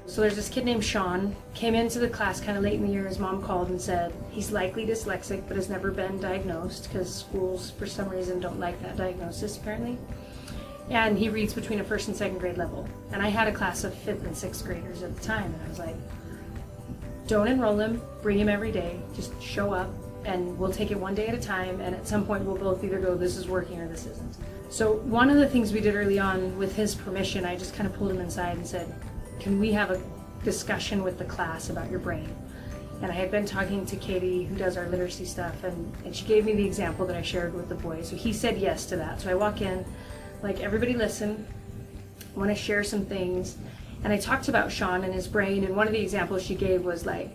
So there's this kid named Sean, came into the class kind of late in the year. His mom called and said he's likely dyslexic but has never been diagnosed because schools for some reason don't like that diagnosis apparently. And he reads between a first and second grade level. And I had a class of 5th and 6th graders at the time, and I was like, don't enroll him, bring him every day, just show up and we'll take it one day at a time, and at some point we'll both either go, this is working or this isn't. So one of the things we did early on, with his permission, I just kind of pulled him inside and said, can we have a discussion with the class about your brain? And I had been talking to Katie, who does our literacy stuff, and she gave me the example that I shared with the boys. So he said yes to that. So I walk in, like, everybody listen, I want to share some things. And I talked about Sean and his brain, and one of the examples she gave was like,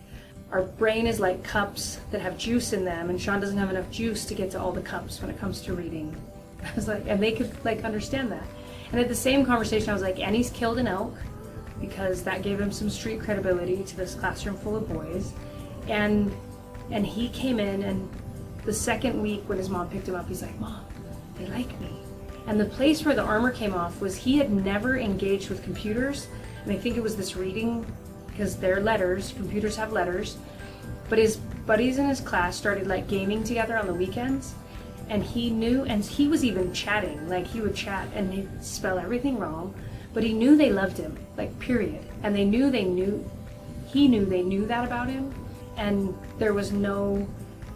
our brain is like cups that have juice in them, and Sean doesn't have enough juice to get to all the cups when it comes to reading. I was like, and they could like understand that. And at the same conversation, I was like, and he's killed an elk, because that gave him some street credibility to this classroom full of boys. And he came in, and the second week when his mom picked him up, he's like, Mom, they like me. And the place where the armor came off was he had never engaged with computers. And I think it was this reading, because they're letters, computers have letters. But his buddies in his class started like gaming together on the weekends. And he knew, and he was even chatting, like he would chat and he'd spell everything wrong. But he knew they loved him, like period. And he knew they knew that about him. And there was no,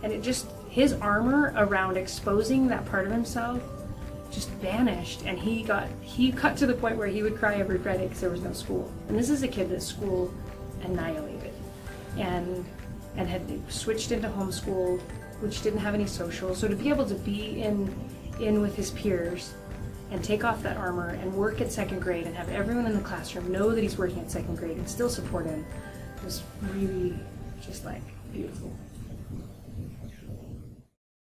and it just, his armor around exposing that part of himself just vanished. And he got to the point where he would cry every Friday because there was no school. And this is a kid that school annihilated and had switched into homeschool, which didn't have any social. So to be able to be in with his peers and take off that armor and work at second grade and have everyone in the classroom know that he's working at second grade and still support him was really just like beautiful.